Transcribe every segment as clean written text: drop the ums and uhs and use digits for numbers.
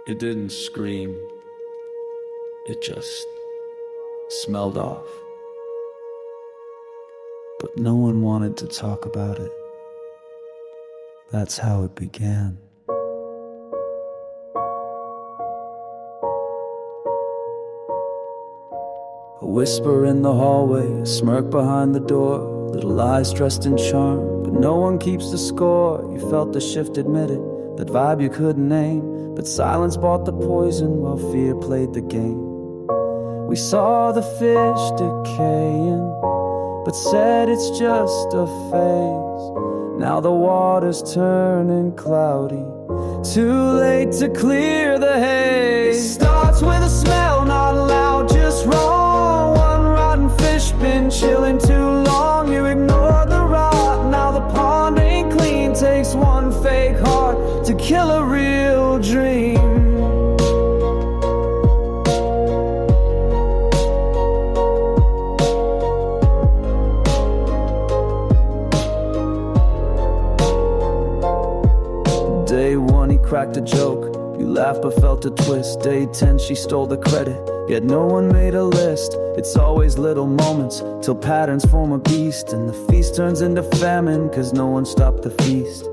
It didn't scream. It just smelled off. But no one wanted to talk about it. That's how it began. A whisper in the hallway, a smirk behind the door, little eyes dressed in charm, but no one keeps the score. You felt the shift, admitted, that vibe you couldn't name, but silence bought the poison while fear played the game. We saw the fish decaying, but said it's just a phase. Now the water's turning cloudy, too late to clear the haze. It starts with a smell, not loud, just wrong. One rotten fish been chilling too long. You ignore the rot, now the pond ain't clean. Takes one fake heart to kill a real dream. Day 1 he cracked a joke, you laughed but felt a twist. Day 10 she stole the credit, yet no one made a list. It's always little moments, till patterns form a beast, and the feast turns into famine, cause no one stopped the feast.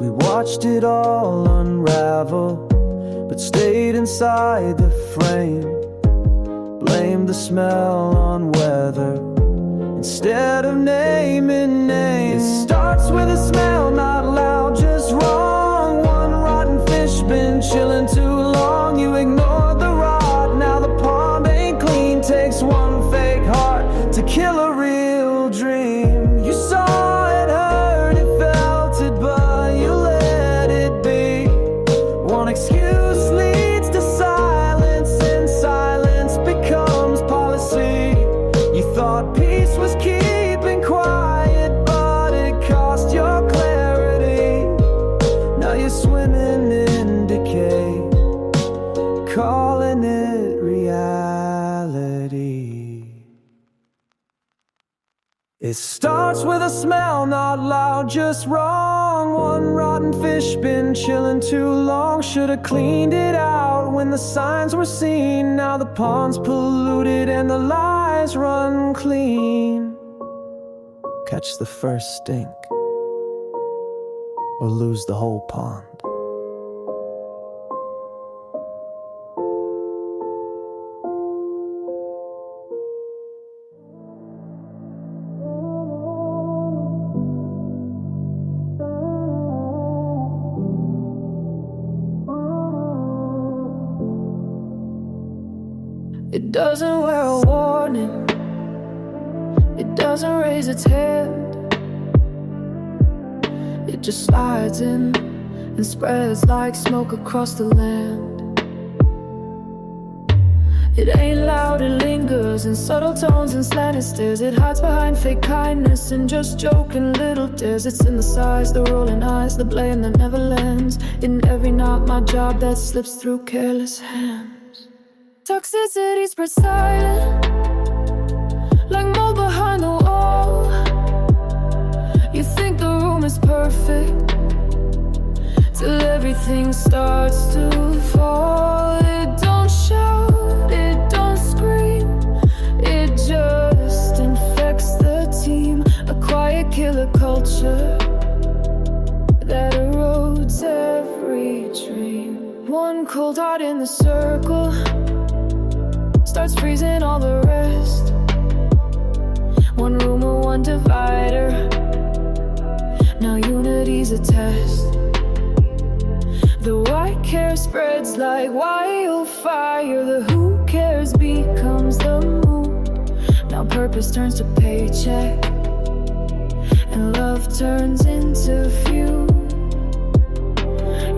We watched it all unravel, but stayed inside the frame. Blamed the smell on weather, instead of naming names. It starts with a smell, not loud, just wrong. One rotten fish been chilling too long. You ignored the rot, now the pond ain't clean. Takes one fake heart to kill a real dream. You saw it, heard it, felt it, but you let it be. One excuse leads to silence, and silence becomes policy. You thought peace was keeping quiet, but it cost your clarity. Now you're swimming in decay, calling it reality. It starts with a smell, not loud, just wrong. One rotten fish been chilling too long. Should've cleaned it out when the signs were seen. Now the pond's polluted and the lies run clean. Catch the first stink, or lose the whole pond. It doesn't wear a warning, it doesn't raise its head. It just slides in and spreads like smoke across the land. It ain't loud, it lingers in subtle tones and slanted stares. It hides behind fake kindness and just joking little dares. It's in the sighs, the rolling eyes, the blame that never lands. In every not my job that slips through careless hands. Toxicity spreads silent, like mold behind the wall. You think the room is perfect, till everything starts to fall. It don't shout, it don't scream, it just infects the team. A quiet killer culture that erodes every dream. One cold heart in the circle starts freezing all the rest. One rumor, one divider, now unity's a test. The white care spreads like wildfire. The who cares becomes the mood. Now purpose turns to paycheck, and love turns into feud.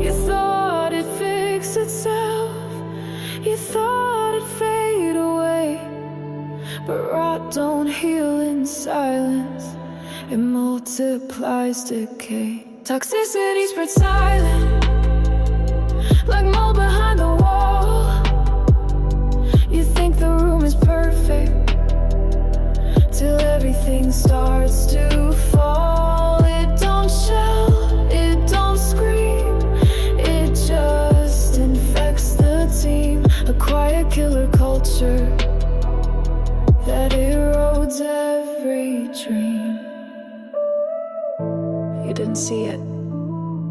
You thought it fixed itself, you thought it'd fade away, but rot don't heal in silence, it multiplies decay. Toxicity spreads silent, like mold behind the wall. You think the room is perfect, till everything starts to fall. It don't shout, it don't scream, it just infects You didn't see it,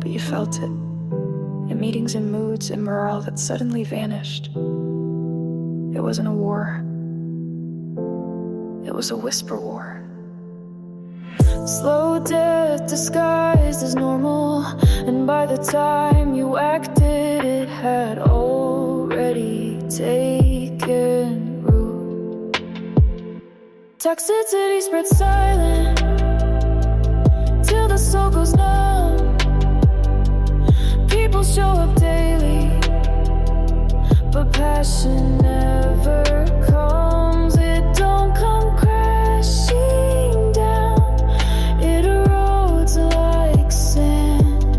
but you felt it. In meetings and moods and morale that suddenly vanished. It wasn't a war. It was a whisper war. Slow death disguised as normal, and by the time you acted, it had already taken root. Toxicity spread silent till the soul goes numb. People show up daily, but passion never comes. It don't come crashing down. It erodes like sand.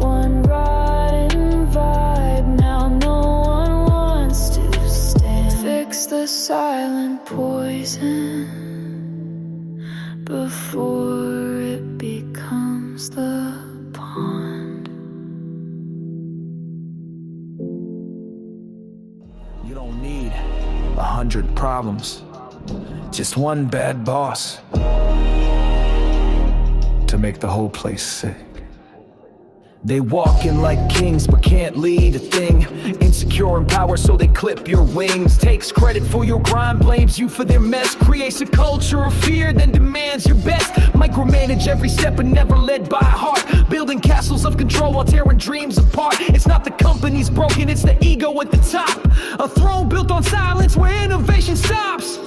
One rotten vibe. Now no one wants to stand. Fix the silent poison before it becomes the pond. You don't need 100 problems, just one bad boss to make the whole place sick. They walk in like kings but can't lead a thing. Insecure in power so they clip your wings. Takes credit for your crime, blames you for their mess. Creates a culture of fear, then demands your best. Micromanage every step and never led by heart. Building castles of control while tearing dreams apart. It's not the company's broken, it's the ego at the top. A throne built on silence where innovation stops.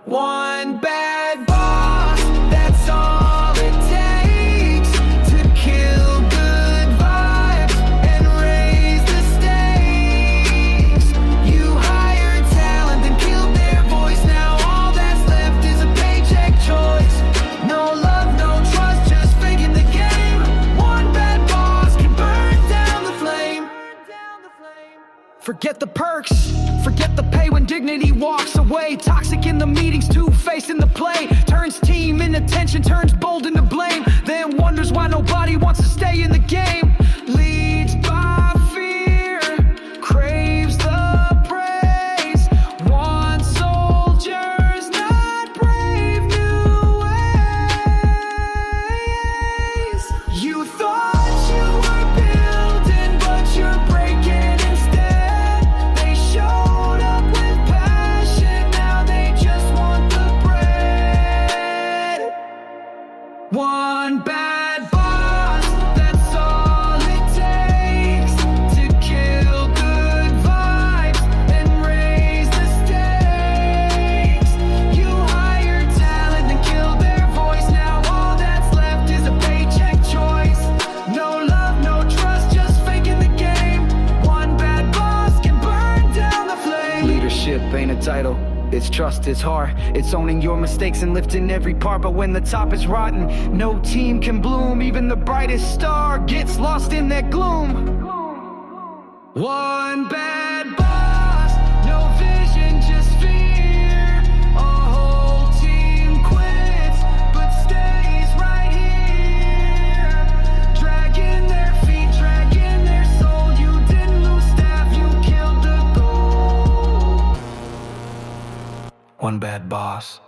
One bad boss, that's all it takes to kill good vibes and raise the stakes. You hired talent and killed their voice. Now all that's left is a paycheck choice. No love, no trust, just faking the game. One bad boss can burn down the flame. Forget the perks, forget the pay when dignity walks away. Toxic in the meetings, two-faced in the play. Turns team into tension, turns bold into blame. Then wonders why nobody wants to stay in the game. Leads by fear, craves the praise. Wants soldiers, not brave new ways. You thought you were building, but you're breaking instead. They showed up with passion, now they just want the bread. One bad boss, that's all it takes to kill good vibes and raise the stakes. You hired talent and killed their voice. Now all that's left is a paycheck choice. No love, no trust, just faking the game. One bad boss can burn down the flame. Leadership ain't a title, it's trust, it's heart. It's owning your mistakes and lifting every part. But when the top is rotten, no team can bloom. Even the brightest star gets lost in that gloom. One bad boss, no vision, just fear. A whole team quits, but stays right here. Dragging their feet, dragging their soul. You didn't lose staff, you killed the goal. One bad boss,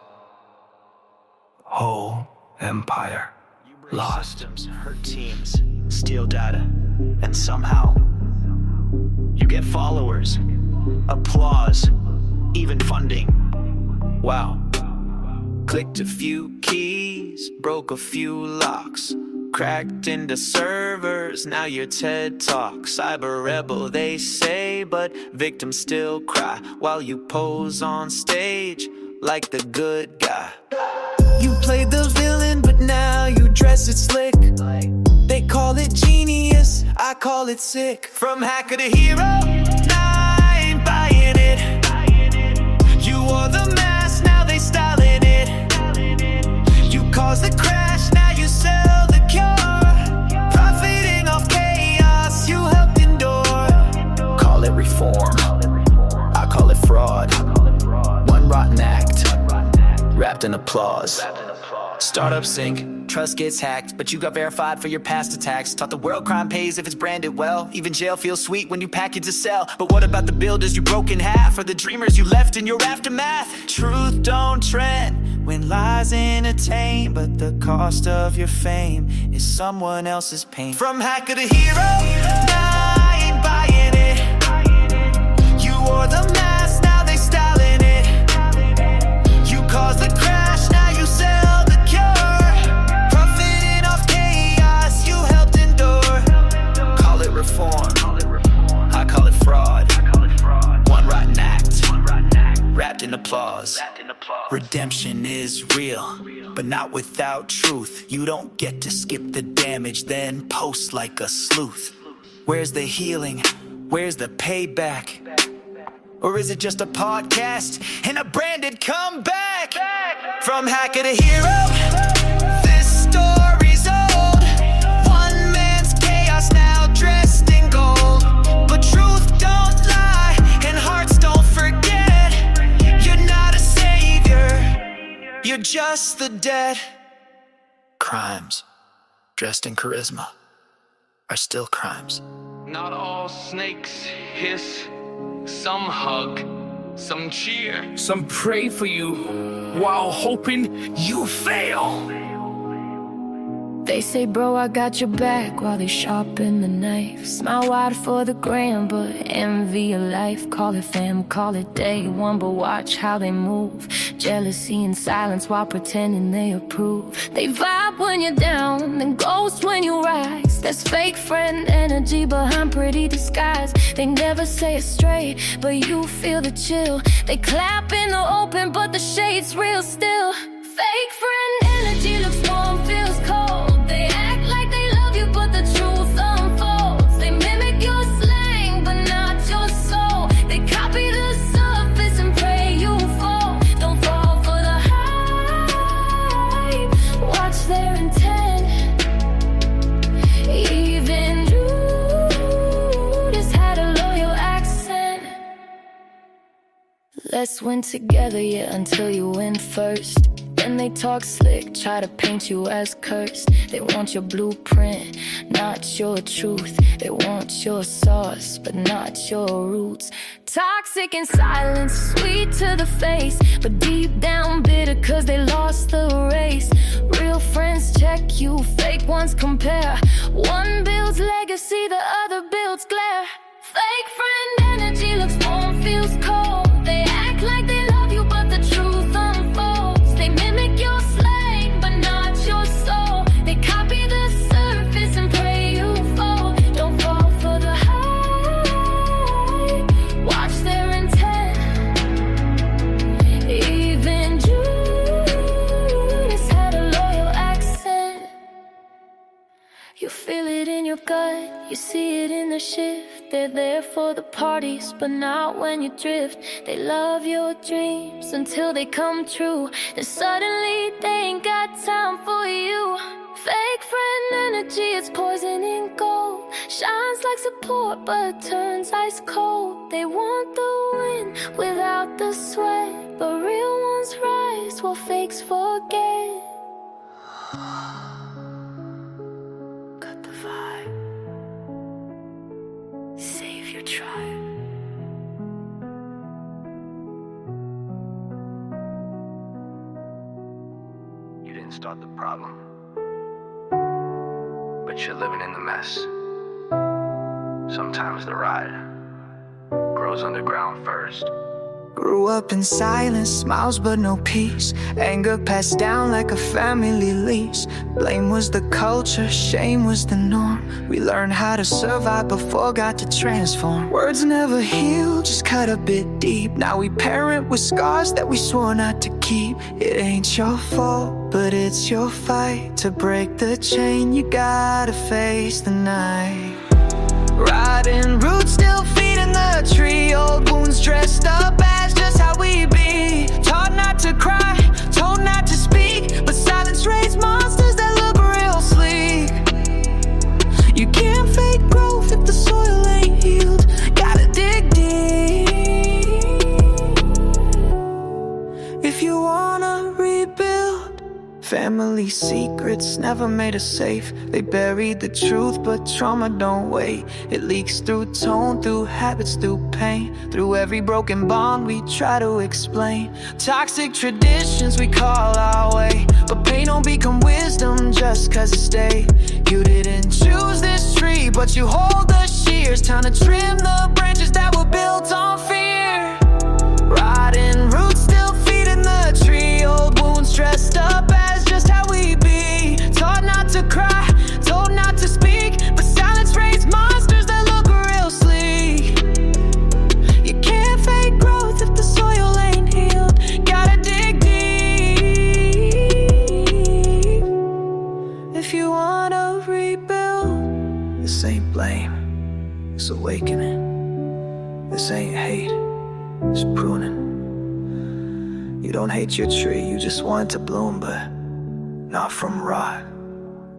whole empire lost. Systems, hurt teams, steal data, and somehow you get followers, applause, even funding. Wow. Clicked a few keys, broke a few locks, cracked into servers, now your TED Talk. Cyber rebel they say, but victims still cry while you pose on stage like the good guy. You played the villain, but now you dress it slick. They call it genius, I call it sick. From hacker to hero, nah, I ain't buying it. You wore the mask, now they styling it. You caused the crash, now you sell the cure. Profiting off chaos, you helped endure. Call it reform, I call it fraud. One rotten act, wrapped in applause. Startup sink, trust gets hacked, but you got verified for your past attacks. Taught the world crime pays if it's branded well. Even jail feels sweet when you package a cell. But what about the builders you broke in half, or the dreamers you left in your aftermath? Truth don't trend when lies entertain, but the cost of your fame is someone else's pain. From hacker to hero, nah, I ain't buying it. You wore the mask, now they styling it. You caused the crash, now you sell the cure. Profiting off chaos, you helped endure. Call it reform, I call it fraud. One rotten act, wrapped in applause. Redemption is real, but not without truth. You don't get to skip the damage, then post like a sleuth. Where's the healing? Where's the payback? Or is it just a podcast and a branded comeback? From hacker to hero, this story's old. One man's chaos now dressed in gold. But truth don't lie and hearts don't forget. You're not a savior, you're just the dead. Crimes dressed in charisma are still crimes. Not all snakes hiss, some hug, some cheer. Some pray for you while hoping you fail. They say, bro, I got your back while they sharpen the knife. Smile wide for the gram, but envy your life. Call it fam, call it day one, but watch how they move. Jealousy and silence while pretending they approve. They vibe when you're down, then ghost when you rise. There's fake friend energy behind pretty disguise. They never say it straight, but you feel the chill. They clap in the open, but the shade's real still. Fake friend energy looks warm, feels cold. They act like they love you, but the truth unfolds. They mimic your slang, but not your soul. They copy the surface and pray you fall. Don't fall for the hype. Watch their intent. Even Judas had a loyal accent. Let's win together, yeah, until you win first. Then they talk slick, try to paint you as cursed. They want your blueprint, not your truth. They want your sauce, but not your roots. Toxic in silence, sweet to the face, but deep down bitter cause they lost the race. Real friends check you, fake ones compare. One builds legacy, the other builds glare. Fake friend energy looks warm, feels cold. They act like they love you, but the truth unfolds. They mimic your slang, but not your soul. They copy the surface and pray you fall. Don't fall for the hype. Watch their intent. Even Judas had a loyal accent. You feel it in your gut, you see it in the shift. They're there for the parties, but not when you drift. They love your dreams until they come true. Then suddenly they ain't got time for you. Fake friend energy, it's poison in gold. Shines like support, but turns ice cold. They want the win without the sweat, but real ones rise while fakes forget. Got the vibe. Save your tribe. You didn't start the problem, but you're living in the mess. Sometimes the ride grows underground first. Grew up in silence, smiles but no peace. Anger passed down like a family lease. Blame was the culture, shame was the norm. We learned how to survive before got to transform. Words never heal, just cut a bit deep. Now we parent with scars that we swore not to keep. It ain't your fault, but it's your fight. To break the chain, you gotta face the night. Riding roots, still feeding the tree. Old wounds dressed up as just how we be. Taught not to cry, told not to speak, but silence raised monsters that look real sleek. You can't fake growth if the soil ain't healed. Gotta dig deep if you wanna rebuild. Family family secrets never made us safe. They buried the truth, but trauma don't wait. It leaks through tone, through habits, through pain. Through every broken bond we try to explain. Toxic traditions we call our way, but pain don't become wisdom just cause it stayed. You didn't choose this tree, but you hold the shears. Time to trim the branches that were built on fear. Rotting roots still feeding the tree. Old wounds dressed up as just how we be. Taught not to cry, told not to speak, but silence raised monsters that look real sleek. You can't fake growth if the soil ain't healed. Gotta dig deep if you wanna rebuild. This ain't blame, it's awakening. This ain't hate, it's pruning. You don't hate your tree, you just want it to bloom, but not from rot,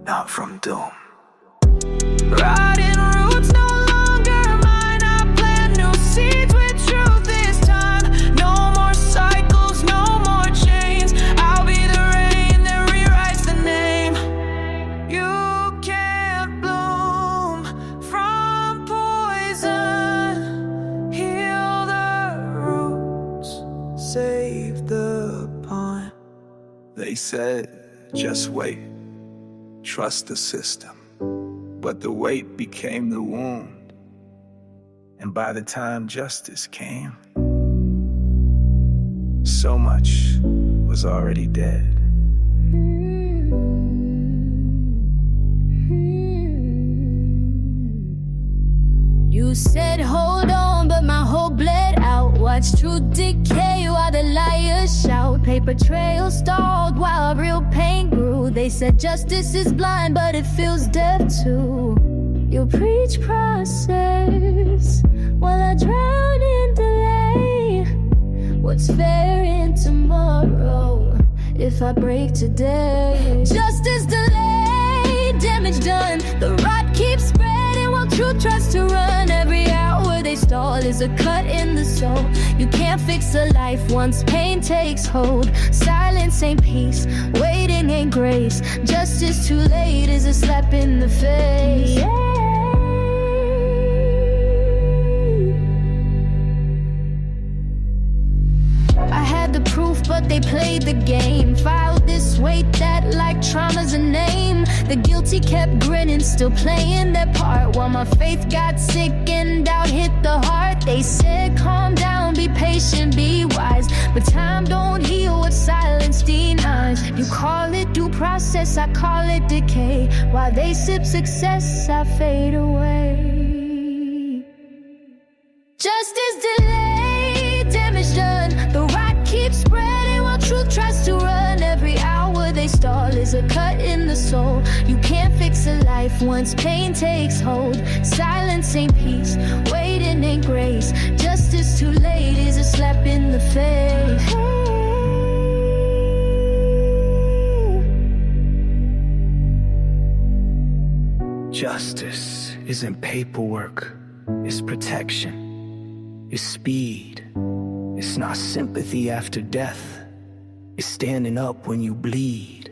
not from doom. Rotting roots no longer mine. I plant new seeds with truth this time. No more cycles, no more chains. I'll be the rain that rewrites the name. You can't bloom from poison. Heal the roots, save the pond. They said, just wait, trust the system. But the wait became the wound. And by the time justice came, so much was already dead. You said hold on, but my hope bled out. Watch truth decay while the liars shout. Paper trails stalled while real pain grew. They said justice is blind, but it feels deaf too. You preach process while I drown in delay. What's fair in tomorrow if I break today? Justice delayed, damage done. The rot keeps spreading while truth tries to run. Every hour they stall is a cut in the soul. You can't fix a life once pain takes hold. Silence ain't peace, waiting ain't grace. Justice too late is a slap in the face. Yeah. I had the proof, but they played the game. Filed this weight that like trauma's a name. The guilty kept grinning, still playing their part, while my faith got sick and doubt hit the heart. They said calm down, be patient, be wise, but time don't heal what silence denies. You call it due process, I call it decay. While they sip success, I fade away. Justice delayed, damage done. The rot keeps spreading while truth tries to run. Every hour they stall is a cut in the soul. You can't fix a life once pain takes hold. Silence ain't peace, waiting ain't grace. Justice too late is a slap in the face. Justice isn't paperwork, it's protection. It's speed. It's not sympathy after death. It's standing up when you bleed.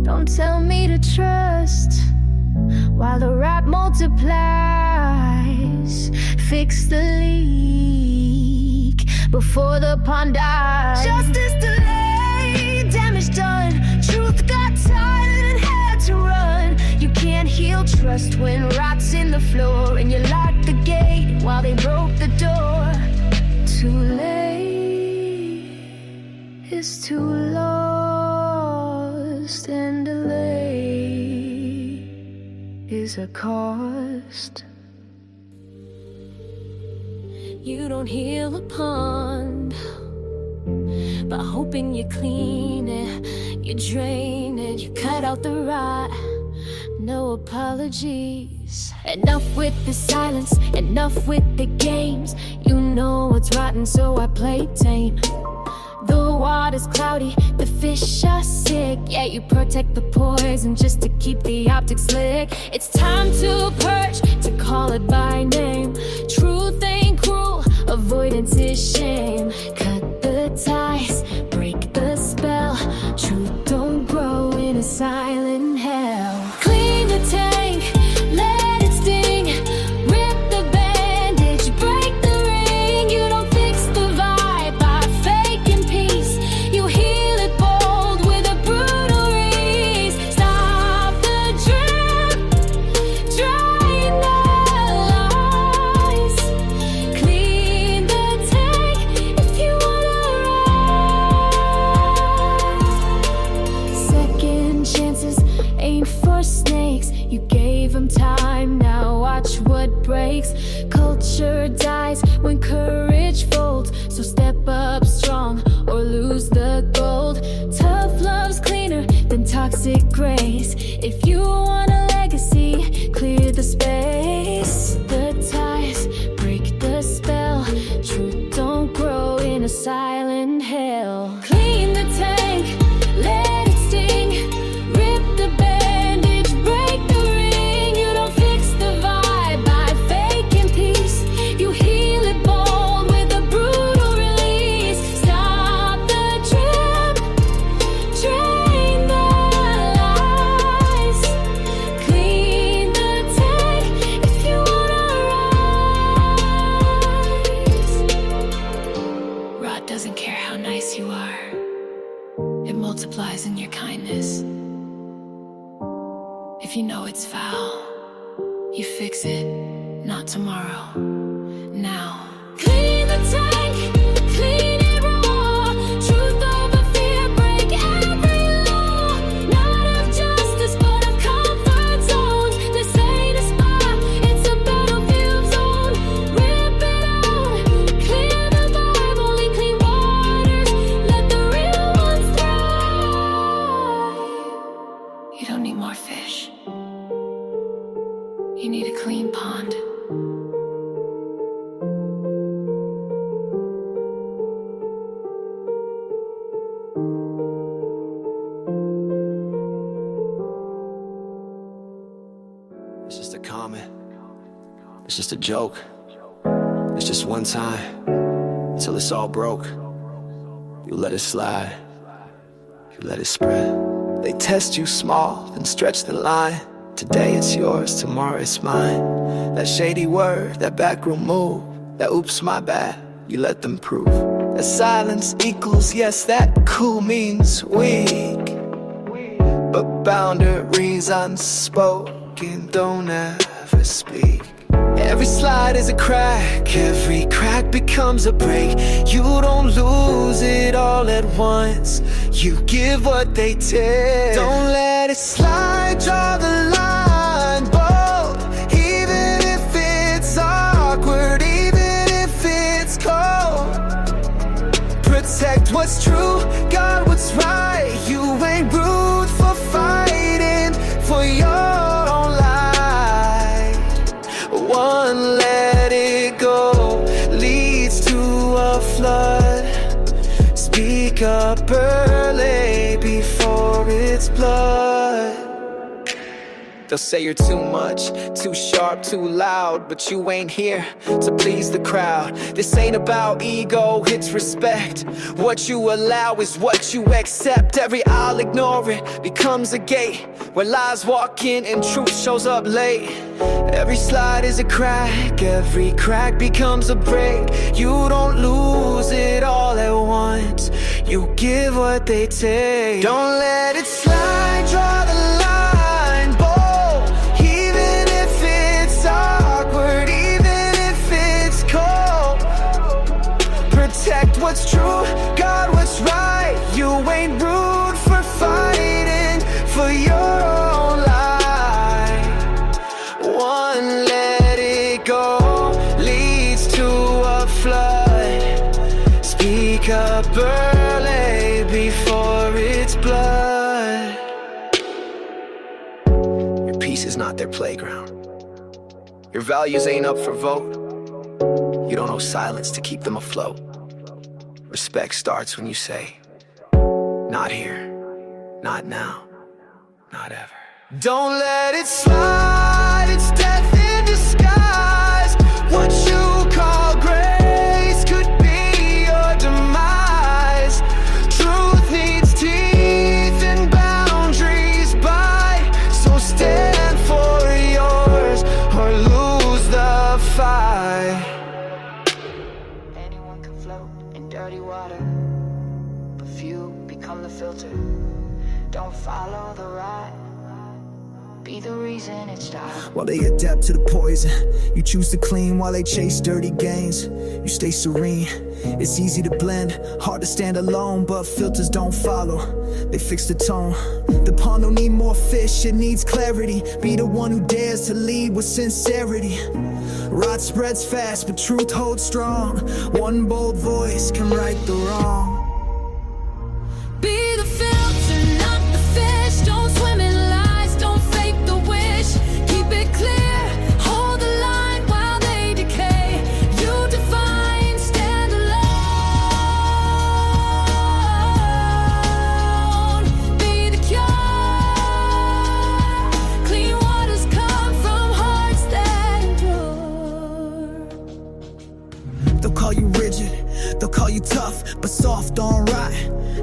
Don't tell me to trust while the rap multiplies. Fix the leak before the pond dies. Justice delayed, damage done. Truth got tired and had to run. You can't heal trust when rot's in the floor, and you locked the gate while they broke the door. Too late, it's too lost, and delay is a cost. You don't heal a pond by hoping you clean it. You drain it, you cut out the rot. No apologies. Enough with the silence, enough with the games. You know what's rotten, so I play tame. The water's cloudy, the fish are sick. Yeah, you protect the poison just to keep the optics slick. It's time to purge, to call it by name. Truth ain't cruel, avoidance is shame. Cut the ties, break the spell. Truth don't grow. You gave them time, now watch what breaks. Culture dies when courage folds. So step up strong or lose the gold. Tough love's cleaner than toxic grace. If you want a legacy, clear the space. The ties break the spell. Truth don't grow in a silent hell. Clean the tank, let it sting. Rip the bandage, break the ring. You don't fix the vibe by faking peace. You heal it bold with a brutal release. Stop the trip, drain the lies. Clean the tank if you wanna rise. Rot doesn't care how nice you are. It multiplies in your kindness. If you know it's foul, you fix it, not tomorrow, now. Clean the tank, clean it raw. Truth over fear, break every law. Not of justice, but of comfort zones. This ain't a spa, it's a battlefield zone. Rip it out, clear the vibe, only clean waters. Let the real ones thrive. You don't need more fish. You need a clean pond. It's just a comment. It's just a joke. It's just one time until it's all broke. You let it slide. You let it spread. They test you small, then stretch the line. Today it's yours, tomorrow it's mine. That shady word, that backroom move, that oops my bad, you let them prove. That silence equals yes, that cool means weak. But boundaries unspoken don't ever speak. Every slide is a crack, every crack becomes a break. You don't lose it all at once, you give what they take. Don't let it slide, draw the line bold. Even if it's awkward, even if it's cold. Protect what's true, guard what's right. You ain't rude for fighting for your own light. One let it go leads to a flood. Speak up early before it's blood. They'll say you're too much, too sharp, too loud, but you ain't here to please the crowd. This ain't about ego, it's respect. What you allow is what you accept. Every I'll ignore it becomes a gate where lies walk in and truth shows up late. Every slide is a crack, every crack becomes a break. You don't lose it all at once, you give what they take. Don't let it slide, draw the line bold. Even if it's awkward, even if it's cold. Protect what's true, guard what's right. You ain't rude for fighting for your own life. One let it go leads to a flood. Speak up early before it's blood. Your peace is not their playground. Your values ain't up for vote. You don't know silence to keep them afloat. Respect starts when you say, not here, not now, not ever. Don't let it slide, it's death in disguise. What you call grace could be your demise. Truth needs teeth and boundaries by. So stand for yours or lose the fight. Anyone can float in dirty water, but few become the filter. Don't follow the right, be the reason it stopped. While they adapt to the poison, you choose to clean while they chase dirty gains. You stay serene, it's easy to blend, hard to stand alone, but filters don't follow. They fix the tone. The pond don't need more fish, it needs clarity. Be the one who dares to lead with sincerity. Rot spreads fast, but truth holds strong. One bold voice can right the wrong. Be the filter, not the fish. Don't swim in lies, don't fake the wish. Keep it clear, hold the line while they decay. You define, stand alone. Be the cure. Clean waters come from hearts that endure. They'll call you rigid, they'll call you tough, but soft don't rot.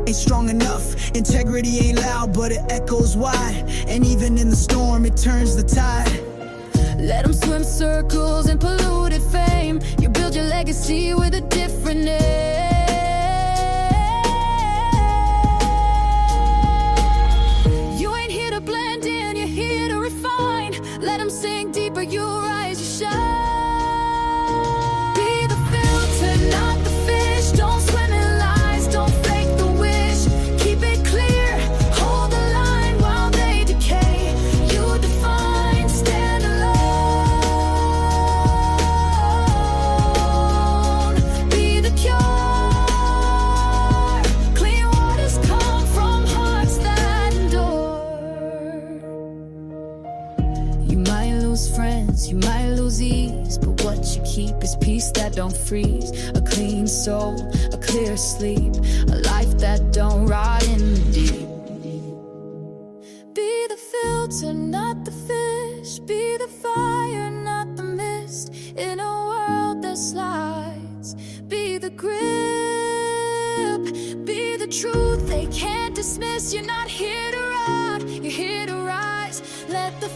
Ain't strong enough, integrity ain't loud, but it echoes wide. And even in the storm, it turns the tide. Let them swim circles in polluted fame. You build your legacy with a different name. You ain't here to blend in, you're here to refine. Let them sink deeper, you rise, you shine. Be the filter, not the fish. Don't swim in lies, don't fake the wish. Keep it clear, hold the line while they decay. You define, stand alone. Be the cure. Clean waters come from hearts that endure. You might lose friends, you might lose ease, but what you keep is peace that don't freeze. A clean soul, a clear sleep, a life that don't rot in the deep. Be the filter, not the fish. Be the fire, not the mist. In a world that slides, be the grip. Be the truth they can't dismiss. You're not here to rot, you're here to rise. Let the